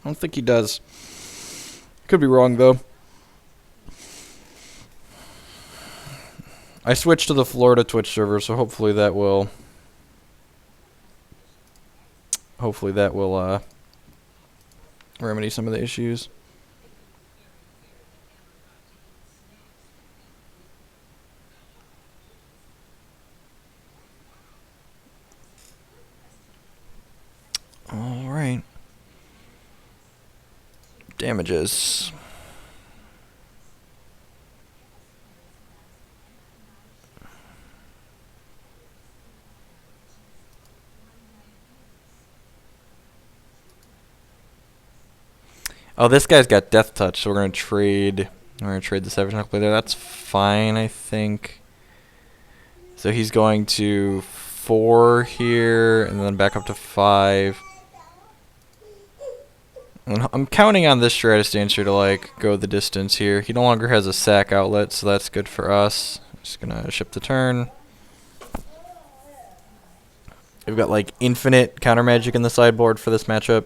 I don't think he does. Could be wrong, though. I switched to the Florida Twitch server, so hopefully that will... remedy some of the issues. Alright. Damages. Oh, this guy's got Death Touch, so we're gonna trade. We're gonna trade the Savage Knuckle there. That's fine, I think. So he's going to 4 here, and then back up to 5. And I'm counting on this Stratus Dancer to like go the distance here. He no longer has a sack outlet, so that's good for us. Just gonna ship the turn. We've got like infinite counter magic in the sideboard for this matchup.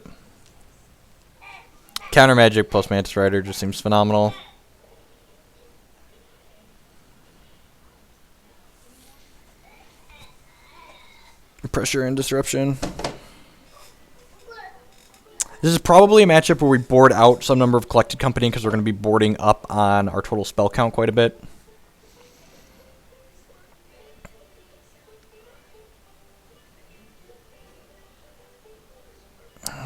Counter magic plus Mantis Rider just seems phenomenal. Pressure and disruption. This is probably a matchup where we board out some number of Collected Company because we're going to be boarding up on our total spell count quite a bit.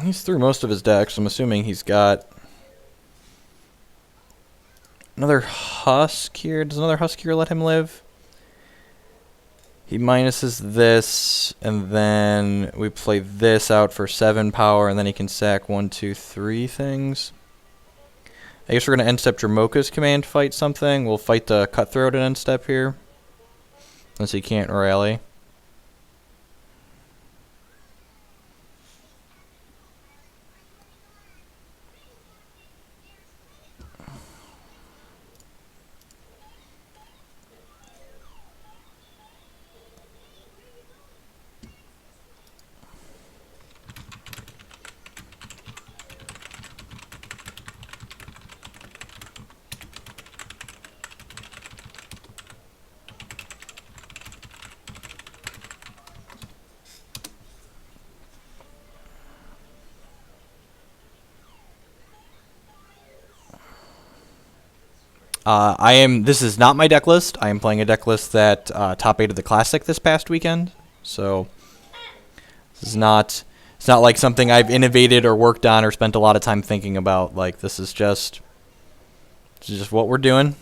He's through most of his decks. I'm assuming he's got another Husk here. Does another Husk here let him live? He minuses this, and then we play this out for 7 power, and then he can sack 1, 2, 3 things. I guess we're going to end step Dramoka's command fight something. We'll fight the Cutthroat at end step here, since he can't rally. This is not my deck list. I am playing a deck list that top 8 of the Classic this past weekend. So this is not. It's not like something I've innovated or worked on or spent a lot of time thinking about. Like this is just what we're doing.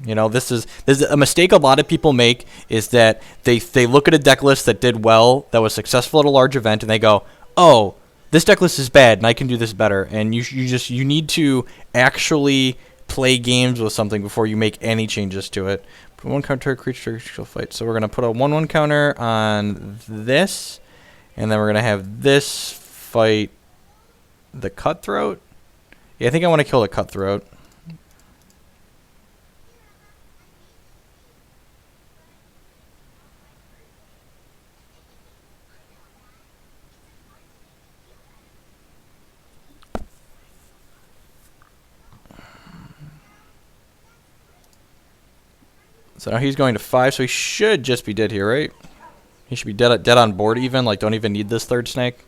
You know, this is a mistake a lot of people make is that they look at a deck list that did well, that was successful at a large event, and they go, oh, this deck list is bad, and I can do this better. And you need to actually play games with something before you make any changes to it. Put 1 counter creature fight. So we're going to put a 1/1 counter on this, and then we're going to have this fight the Cutthroat. Yeah, I think I want to kill the Cutthroat. So now he's going to 5, so he should just be dead here, right? He should be dead on board even, like don't even need this 3rd snake.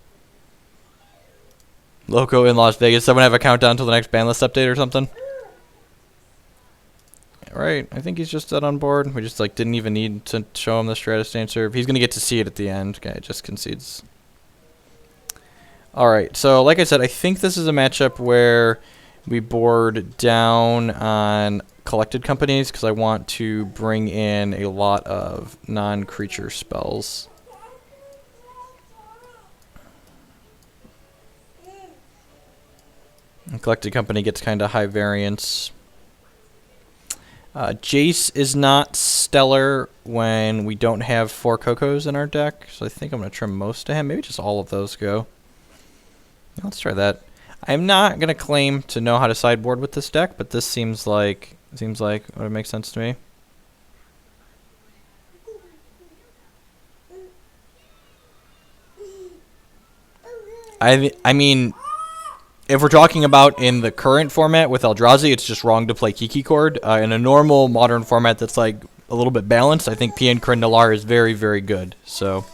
Loco in Las Vegas. Someone have a countdown till the next ban list update or something? Right, I think he's just dead on board. We just like didn't even need to show him the Stratus Dancer. He's gonna get to see it at the end. Okay, it just concedes. Alright, so like I said, I think this is a matchup where we board down on Collected Companies because I want to bring in a lot of non-creature spells. And Collected Company gets kind of high variance. Jace is not stellar when we don't have 4 CoCos in our deck, so I think I'm going to trim most of him. Maybe just all of those go. Let's try that. I'm not going to claim to know how to sideboard with this deck, but this seems like what would make sense to me. I mean, if we're talking about in the current format with Eldrazi, it's just wrong to play Kiki Chord. In a normal modern format that's like a little bit balanced, I think Pien Nalar is very, very good. So,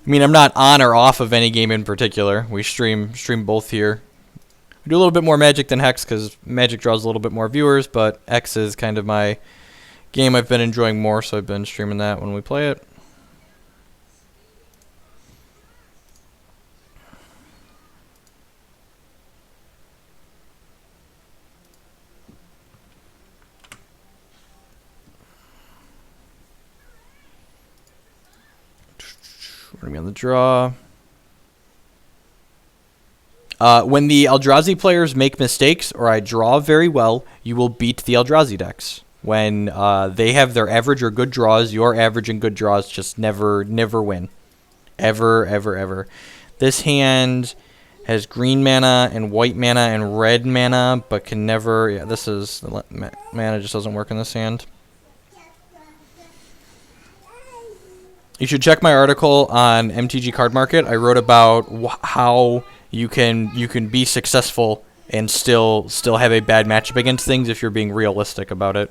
I mean, I'm not on or off of any game in particular. We stream both here. We do a little bit more Magic than Hex because Magic draws a little bit more viewers, but X is kind of my game I've been enjoying more, so I've been streaming that when we play it. We're going to be on the draw. When the Eldrazi players make mistakes or I draw very well, you will beat the Eldrazi decks. When they have their average or good draws, your average and good draws just never win. Ever, ever, ever. This hand has green mana and white mana and red mana, but can never... Yeah, this is... Mana just doesn't work in this hand. You should check my article on MTG Card Market. I wrote about how you can be successful and still have a bad matchup against things if you're being realistic about it.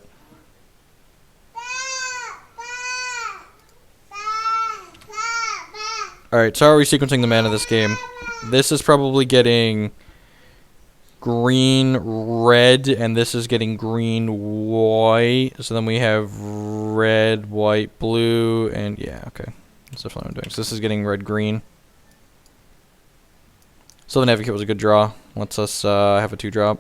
Alright, so how are we sequencing the mana this game? This is probably getting green, red, and this is getting green, white. So then we have red, white, blue, and yeah, okay. That's definitely what I'm doing. So this is getting red, green. Sylvan Advocate was a good draw. Lets us have a 2-drop.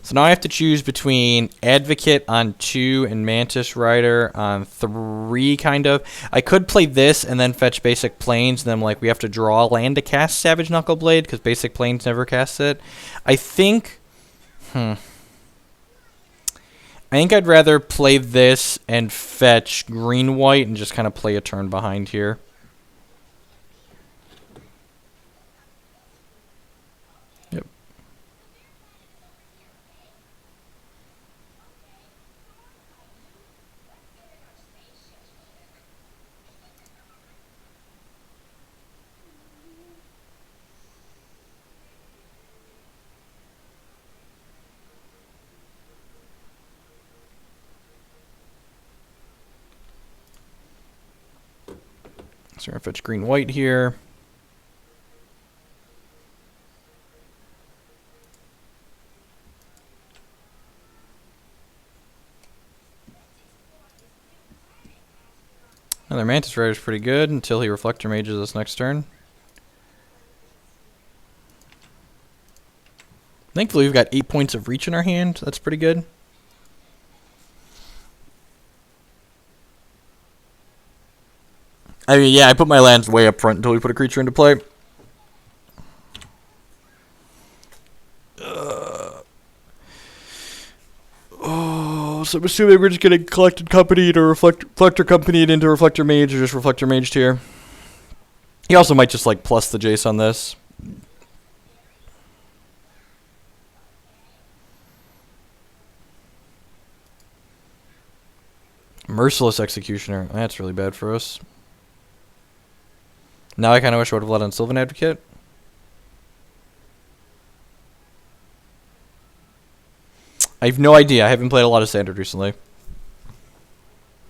So now I have to choose between Advocate on 2 and Mantis Rider on 3, kind of. I could play this and then fetch Basic Plains, and then like we have to draw land to cast Savage Knuckleblade because Basic Plains never casts it. I think I'd rather play this and fetch green-white and just kind of play a turn behind here. Yep. So we're going to fetch green-white here. Another Mantis Rider is pretty good until he Reflector Mages us next turn. Thankfully, we've got 8 points of reach in our hand. That's pretty good. I mean, yeah, I put my lands way up front until we put a creature into play. So I'm assuming we're just getting Collected Company to Reflector Company into Reflector Mage, or just Reflector Mage here. He also might just like plus the Jace on this. Merciless Executioner. That's really bad for us. Now I kind of wish I would have let on Sylvan Advocate. I have no idea. I haven't played a lot of Standard recently.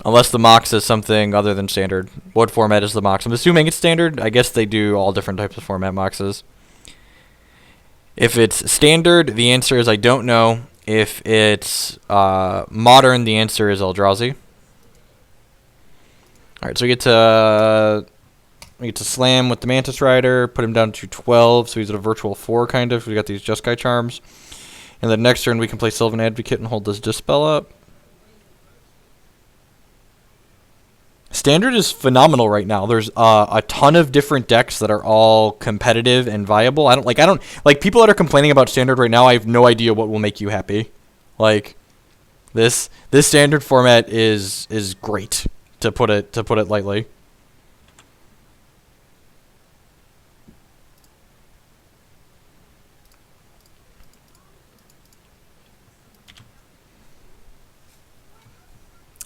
Unless the Mox is something other than Standard. What format is the Mox? I'm assuming it's Standard. I guess they do all different types of format Moxes. If it's Standard, the answer is I don't know. If it's modern, the answer is Eldrazi. All right, so we get to slam with the Mantis Rider, put him down to 12, so he's at a virtual 4 kind of. We got these Jeskai Charms. And then next turn we can play Sylvan Advocate and hold this Dispel up. Standard is phenomenal right now. There's a ton of different decks that are all competitive and viable. I don't like people that are complaining about Standard right now. I have no idea what will make you happy. Like this Standard format is great, to put it lightly.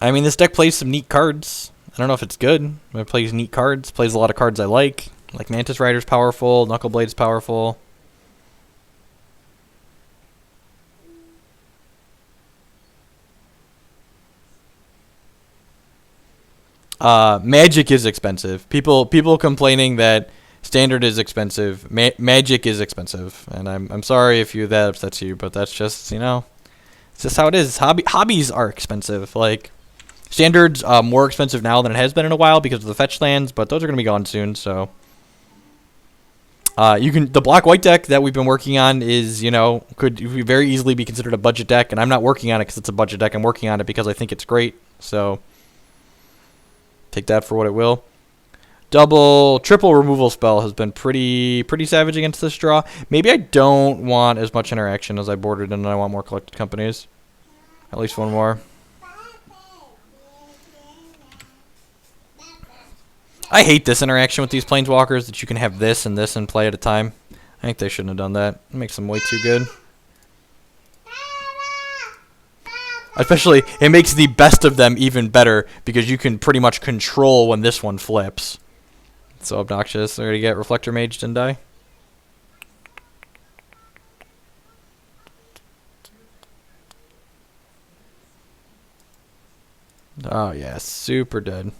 I mean, this deck plays some neat cards. I don't know if it's good, but it plays neat cards. Plays a lot of cards I like. Like Mantis Rider's powerful. Knuckleblade's powerful. Magic is expensive. People complaining that Standard is expensive. Magic is expensive, and I'm sorry if that upsets you, but that's just, it's just how it is. Hobbies are expensive. Like Standard's more expensive now than it has been in a while because of the fetch lands, but those are going to be gone soon. So the black-white deck that we've been working on is, could very easily be considered a budget deck, and I'm not working on it because it's a budget deck. I'm working on it because I think it's great. So take that for what it will. Triple removal spell has been pretty savage against this draw. Maybe I don't want as much interaction as I bordered, and I want more collected companies. At least one more. I hate this interaction with these planeswalkers, that you can have this and this in play at a time. I think they shouldn't have done that. It makes them way too good. Especially, it makes the best of them even better because you can pretty much control when this one flips. It's so obnoxious. They're going to get Reflector Mage, didn't I? Oh, yeah. Super dead.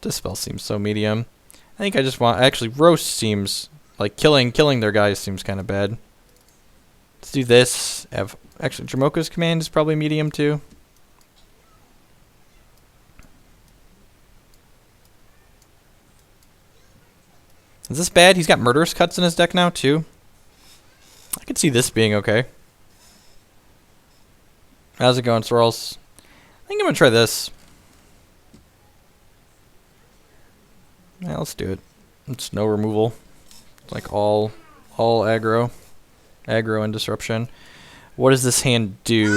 This spell seems so medium. I think I just want... Actually, Roast seems... Like, killing their guys seems kind of bad. Let's do this. Actually, Jamoka's command is probably medium, too. Is this bad? He's got Murderous Cuts in his deck now, too. I could see this being okay. How's it going, Swirls? I think I'm going to try this. Yeah, let's do it. It's no removal. It's like all aggro. Aggro and disruption. What does this hand do?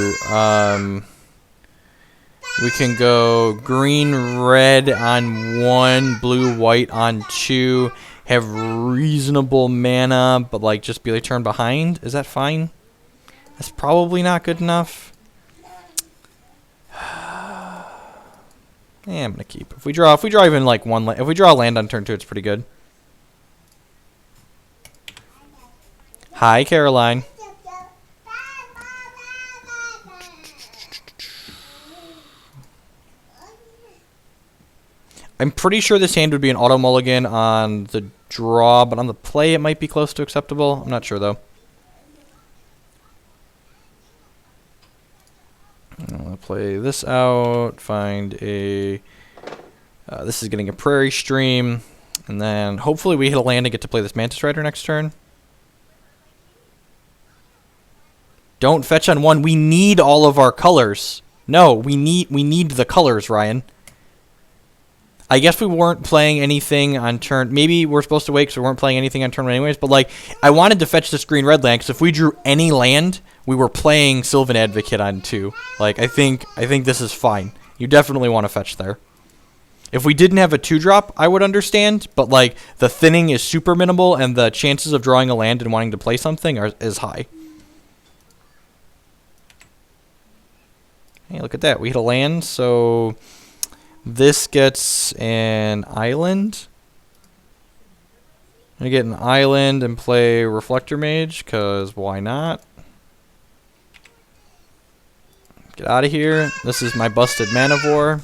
We can go green, red on 1, blue, white on 2. Have reasonable mana, but like just be a turn behind. Is that fine? That's probably not good enough. Yeah, I'm gonna keep. If we draw even like one, if we draw a land on turn 2, it's pretty good. Hi, Caroline. I'm pretty sure this hand would be an auto mulligan on the draw, but on the play it might be close to acceptable. I'm not sure though. I'm going to play this out, find a... this is getting a Prairie Stream, and then hopefully we hit a land and get to play this Mantis Rider next turn. Don't fetch on 1. We need all of our colors. No, we need the colors, Ryan. I guess we weren't playing anything on turn... Maybe we're supposed to wait because we weren't playing anything on turn 1 anyways, but like, I wanted to fetch this green-red land because if we drew any land... We were playing Sylvan Advocate on 2. Like, I think this is fine. You definitely want to fetch there. If we didn't have a 2-drop, I would understand. But, like, the thinning is super minimal, and the chances of drawing a land and wanting to play something is high. Hey, look at that. We hit a land, so this gets an island. I'm going to get an island and play Reflector Mage, because why not? Get out of here. This is my busted Manivore.